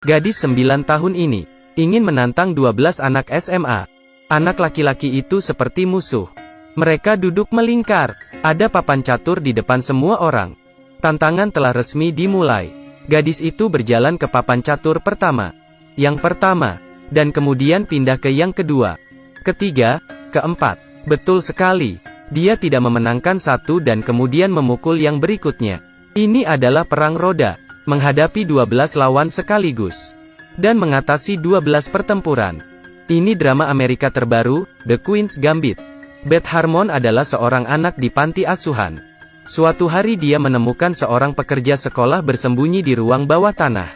Gadis 9 tahun ini ingin menantang 12 anak SMA. Anak laki-laki itu seperti musuh. Mereka duduk melingkar. Ada papan catur di depan semua orang. Tantangan telah resmi dimulai. Gadis itu berjalan ke papan catur pertama, yang pertama, dan kemudian pindah ke yang kedua, ketiga, keempat. Betul sekali. Dia tidak memenangkan satu dan kemudian memukul yang berikutnya. Ini adalah perang roda, menghadapi 12 lawan sekaligus, dan mengatasi 12 pertempuran. Ini drama Amerika terbaru, The Queen's Gambit. Beth Harmon adalah seorang anak di panti asuhan. Suatu hari dia menemukan seorang pekerja sekolah bersembunyi di ruang bawah tanah,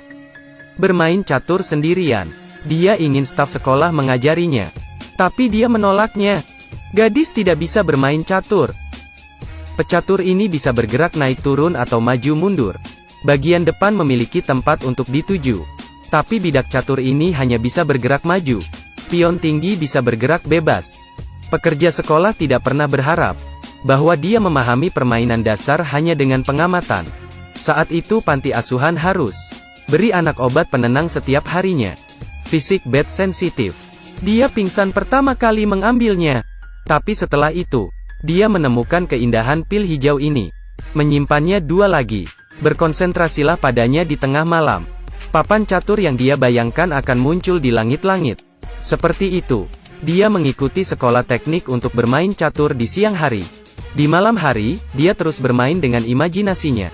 bermain catur sendirian. Dia ingin staf sekolah mengajarinya, tapi dia menolaknya. Gadis tidak bisa bermain catur. Pecatur ini bisa bergerak naik turun atau maju mundur. Bagian depan memiliki tempat untuk dituju, tapi bidak catur ini hanya bisa bergerak maju. Pion tinggi bisa bergerak bebas. Pekerja sekolah tidak pernah berharap bahwa dia memahami permainan dasar hanya dengan pengamatan. Saat itu panti asuhan harus beri anak obat penenang setiap harinya. Fisik Beth sensitif. Dia pingsan pertama kali mengambilnya. Tapi setelah itu, dia menemukan keindahan pil hijau ini. Menyimpannya 2 lagi. Berkonsentrasilah padanya di tengah malam. Papan catur yang dia bayangkan akan muncul di langit-langit. Seperti itu, dia mengikuti sekolah teknik untuk bermain catur di siang hari. Di malam hari, dia terus bermain dengan imajinasinya.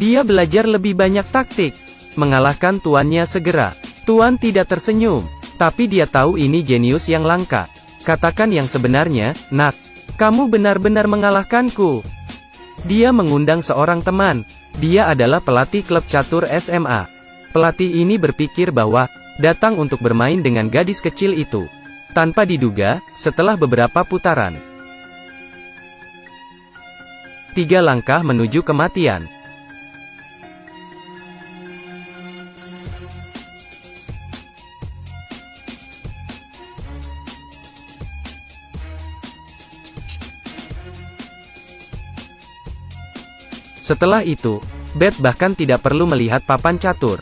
Dia belajar lebih banyak taktik. Mengalahkan tuannya segera. Tuan tidak tersenyum. Tapi dia tahu ini jenius yang langka. Katakan yang sebenarnya, nak. Kamu benar-benar mengalahkanku. Dia mengundang seorang teman. Dia adalah pelatih klub catur SMA. Pelatih ini berpikir bahwa datang untuk bermain dengan gadis kecil itu. Tanpa diduga, setelah beberapa putaran, 3 langkah menuju kematian. Setelah itu, Beth bahkan tidak perlu melihat papan catur.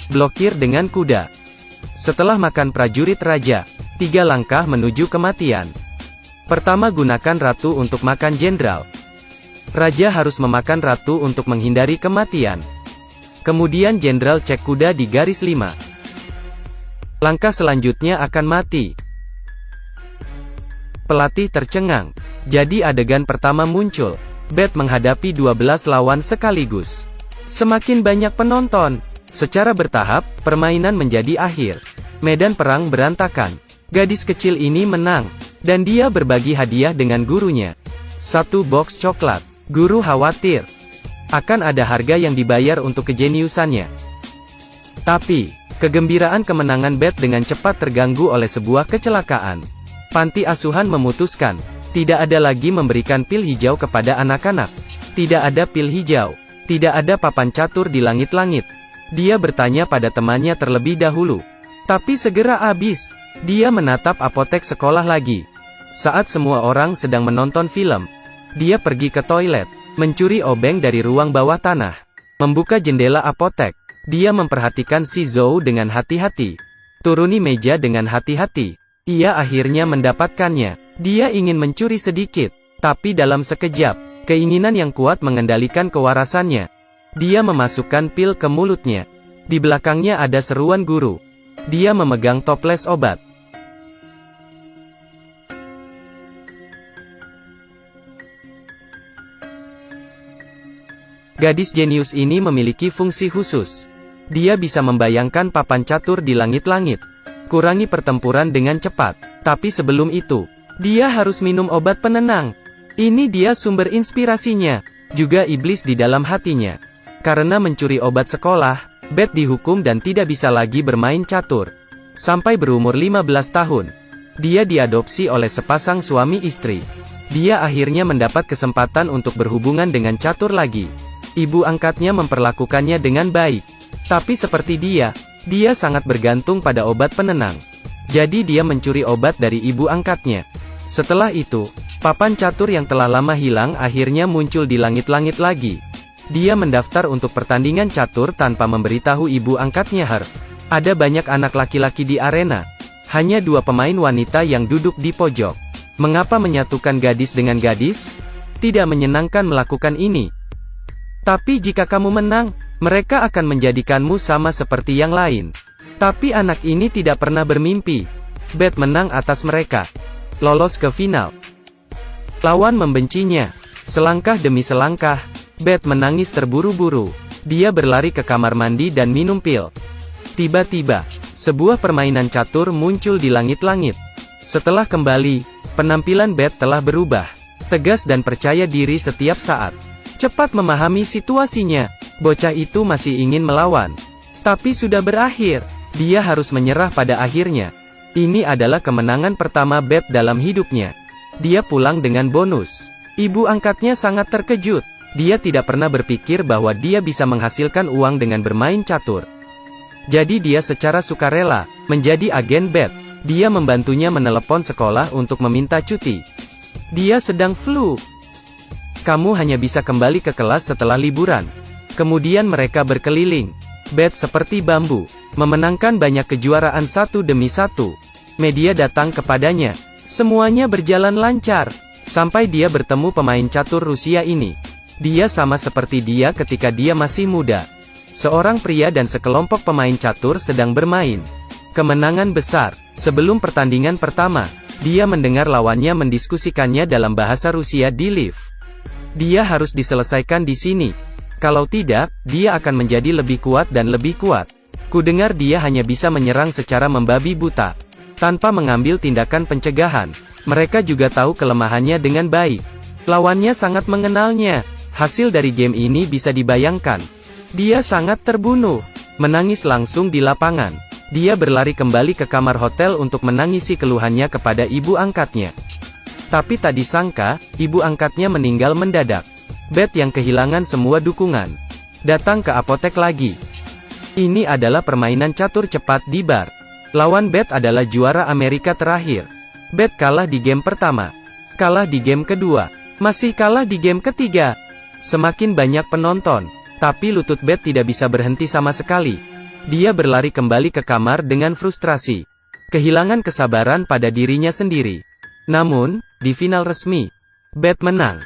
Blokir dengan kuda. Setelah makan prajurit raja, 3 langkah menuju kematian. Pertama, gunakan ratu untuk makan jenderal. Raja harus memakan ratu untuk menghindari kematian. Kemudian jenderal cek kuda di garis 5. Langkah selanjutnya akan mati. Pelatih tercengang. Jadi adegan pertama muncul. Beth menghadapi 12 lawan sekaligus. Semakin banyak penonton. Secara bertahap, permainan menjadi akhir. Medan perang berantakan. Gadis kecil ini menang, dan dia berbagi hadiah dengan gurunya. 1 box coklat. Guru khawatir akan ada harga yang dibayar untuk kejeniusannya. Tapi, kegembiraan kemenangan Beth dengan cepat terganggu oleh sebuah kecelakaan. Panti asuhan memutuskan, tidak ada lagi memberikan pil hijau kepada anak-anak. Tidak ada pil hijau. Tidak ada papan catur di langit-langit. Dia bertanya pada temannya terlebih dahulu. Tapi segera habis. Dia menatap apotek sekolah lagi. Saat semua orang sedang menonton film, dia pergi ke toilet, mencuri obeng dari ruang bawah tanah. Membuka jendela apotek. Dia memperhatikan si Zhou dengan hati-hati. Turuni meja dengan hati-hati. Ia akhirnya mendapatkannya. Dia ingin mencuri sedikit, tapi dalam sekejap, keinginan yang kuat mengendalikan kewarasannya. Dia memasukkan pil ke mulutnya. Di belakangnya ada seruan guru. Dia memegang toples obat. Gadis jenius ini memiliki fungsi khusus. Dia bisa membayangkan papan catur di langit-langit. Kurangi pertempuran dengan cepat. Tapi sebelum itu, dia harus minum obat penenang. Ini dia sumber inspirasinya. Juga iblis di dalam hatinya. Karena mencuri obat sekolah, Beth dihukum dan tidak bisa lagi bermain catur. Sampai berumur 15 tahun. Dia diadopsi oleh sepasang suami istri. Dia akhirnya mendapat kesempatan untuk berhubungan dengan catur lagi. Ibu angkatnya memperlakukannya dengan baik. Tapi seperti dia sangat bergantung pada obat penenang. Jadi dia mencuri obat dari ibu angkatnya. Setelah itu, papan catur yang telah lama hilang akhirnya muncul di langit-langit lagi. Dia mendaftar untuk pertandingan catur tanpa memberitahu ibu angkatnya. Ada banyak anak laki-laki di arena. Hanya 2 pemain wanita yang duduk di pojok. Mengapa menyatukan gadis dengan gadis? Tidak menyenangkan melakukan ini. Tapi jika kamu menang, mereka akan menjadikanmu sama seperti yang lain. Tapi anak ini tidak pernah bermimpi. Beth menang atas mereka. Lolos ke final. Lawan membencinya. Selangkah demi selangkah, Beth menangis terburu-buru. Dia berlari ke kamar mandi dan minum pil. Tiba-tiba, sebuah permainan catur muncul di langit-langit. Setelah kembali, penampilan Beth telah berubah. Tegas dan percaya diri setiap saat. Cepat memahami situasinya. Bocah itu masih ingin melawan. Tapi sudah berakhir. Dia harus menyerah pada akhirnya. Ini adalah kemenangan pertama Beth dalam hidupnya. Dia pulang dengan bonus. Ibu angkatnya sangat terkejut. Dia tidak pernah berpikir bahwa dia bisa menghasilkan uang dengan bermain catur. Jadi dia secara sukarela menjadi agen Beth. Dia membantunya menelepon sekolah untuk meminta cuti. Dia sedang flu. Kamu hanya bisa kembali ke kelas setelah liburan. Kemudian mereka berkeliling. Beth seperti bambu, memenangkan banyak kejuaraan satu demi satu. Media datang kepadanya. Semuanya berjalan lancar. Sampai dia bertemu pemain catur Rusia ini. Dia sama seperti dia ketika dia masih muda. Seorang pria dan sekelompok pemain catur sedang bermain. Kemenangan besar. Sebelum pertandingan pertama, dia mendengar lawannya mendiskusikannya dalam bahasa Rusia di lift. Dia harus diselesaikan di sini. Kalau tidak, dia akan menjadi lebih kuat dan lebih kuat. Kudengar dia hanya bisa menyerang secara membabi buta. Tanpa mengambil tindakan pencegahan. Mereka juga tahu kelemahannya dengan baik. Lawannya sangat mengenalnya. Hasil dari game ini bisa dibayangkan. Dia sangat terbunuh. Menangis langsung di lapangan. Dia berlari kembali ke kamar hotel untuk menangisi keluhannya kepada ibu angkatnya. Tapi tak disangka, ibu angkatnya meninggal mendadak. Beth yang kehilangan semua dukungan. Datang ke apotek lagi. Ini adalah permainan catur cepat di bar. Lawan Beth adalah juara Amerika terakhir. Beth kalah di game pertama. Kalah di game kedua. Masih kalah di game ketiga. Semakin banyak penonton. Tapi lutut Beth tidak bisa berhenti sama sekali. Dia berlari kembali ke kamar dengan frustrasi. Kehilangan kesabaran pada dirinya sendiri. Namun, di final resmi, Beth menang.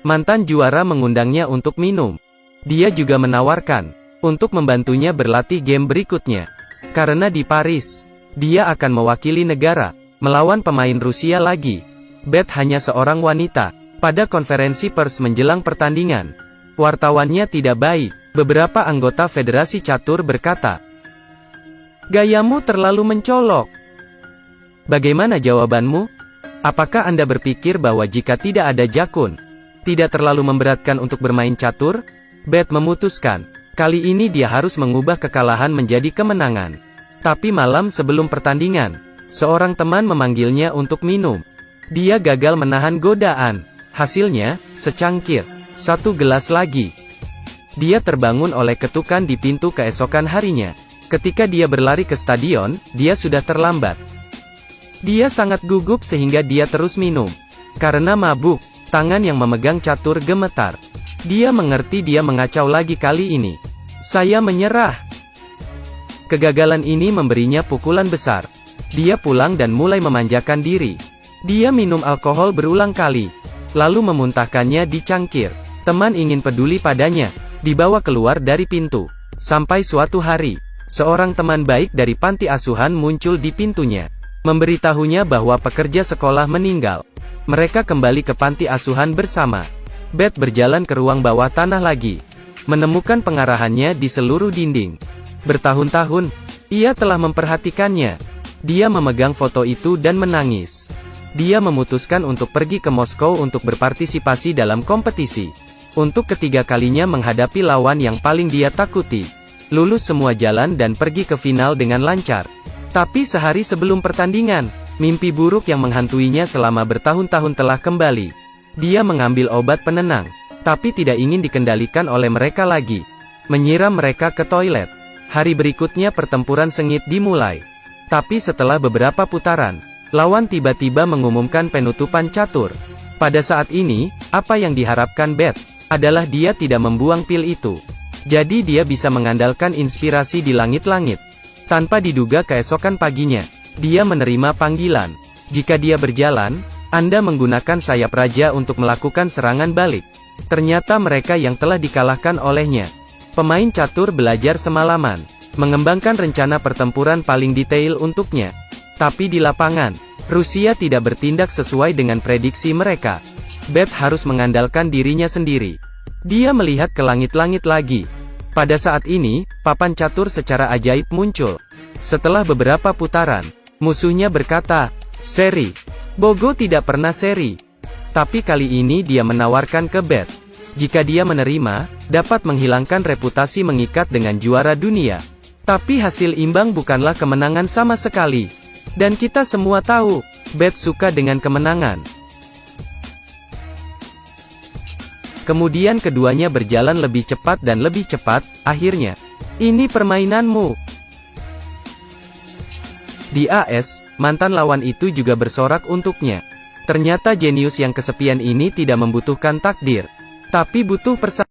Mantan juara mengundangnya untuk minum. Dia juga menawarkan untuk membantunya berlatih game berikutnya. Karena di Paris, dia akan mewakili negara melawan pemain Rusia lagi. Beth hanya seorang wanita. Pada konferensi pers menjelang pertandingan, wartawannya tidak baik. Beberapa anggota Federasi Catur berkata, "Gayamu terlalu mencolok." Bagaimana jawabanmu? Apakah Anda berpikir bahwa jika tidak ada jakun, tidak terlalu memberatkan untuk bermain catur? Beth memutuskan, kali ini dia harus mengubah kekalahan menjadi kemenangan. Tapi malam sebelum pertandingan, seorang teman memanggilnya untuk minum. Dia gagal menahan godaan. Hasilnya, secangkir. 1 gelas lagi. Dia terbangun oleh ketukan di pintu keesokan harinya. Ketika dia berlari ke stadion, dia sudah terlambat. Dia sangat gugup sehingga dia terus minum. Karena mabuk, tangan yang memegang catur gemetar. Dia mengerti dia mengacau lagi kali ini. Saya menyerah. Kegagalan ini memberinya pukulan besar. Dia pulang dan mulai memanjakan diri. Dia minum alkohol berulang kali. Lalu memuntahkannya di cangkir. Teman ingin peduli padanya. Dibawa keluar dari pintu. Sampai suatu hari, seorang teman baik dari panti asuhan muncul di pintunya. Memberitahunya bahwa pekerja sekolah meninggal. Mereka kembali ke panti asuhan bersama. Beth berjalan ke ruang bawah tanah lagi. Menemukan pengarahannya di seluruh dinding. Bertahun-tahun, ia telah memperhatikannya. Dia memegang foto itu dan menangis. Dia memutuskan untuk pergi ke Moskow untuk berpartisipasi dalam kompetisi. Untuk ketiga kalinya menghadapi lawan yang paling dia takuti. Lulus semua jalan dan pergi ke final dengan lancar. Tapi sehari sebelum pertandingan, mimpi buruk yang menghantuinya selama bertahun-tahun telah kembali. Dia mengambil obat penenang, tapi tidak ingin dikendalikan oleh mereka lagi. Menyiram mereka ke toilet. Hari berikutnya pertempuran sengit dimulai. Tapi setelah beberapa putaran, lawan tiba-tiba mengumumkan penutupan catur. Pada saat ini, apa yang diharapkan Beth adalah dia tidak membuang pil itu. Jadi dia bisa mengandalkan inspirasi di langit-langit. Tanpa diduga keesokan paginya, dia menerima panggilan. Jika dia berjalan, Anda menggunakan sayap raja untuk melakukan serangan balik. Ternyata mereka yang telah dikalahkan olehnya. Pemain catur belajar semalaman, mengembangkan rencana pertempuran paling detail untuknya. Tapi di lapangan, Rusia tidak bertindak sesuai dengan prediksi mereka. Beth harus mengandalkan dirinya sendiri. Dia melihat ke langit-langit lagi. Pada saat ini, papan catur secara ajaib muncul. Setelah beberapa putaran, musuhnya berkata, "Seri." Bogo tidak pernah seri. Tapi kali ini dia menawarkan ke Beth. Jika dia menerima, dapat menghilangkan reputasi mengikat dengan juara dunia. Tapi hasil imbang bukanlah kemenangan sama sekali. Dan kita semua tahu, Beth suka dengan kemenangan. Kemudian keduanya berjalan lebih cepat dan lebih cepat, akhirnya. Ini permainanmu. Di AS, mantan lawan itu juga bersorak untuknya. Ternyata jenius yang kesepian ini tidak membutuhkan takdir, tapi butuh persahabatan.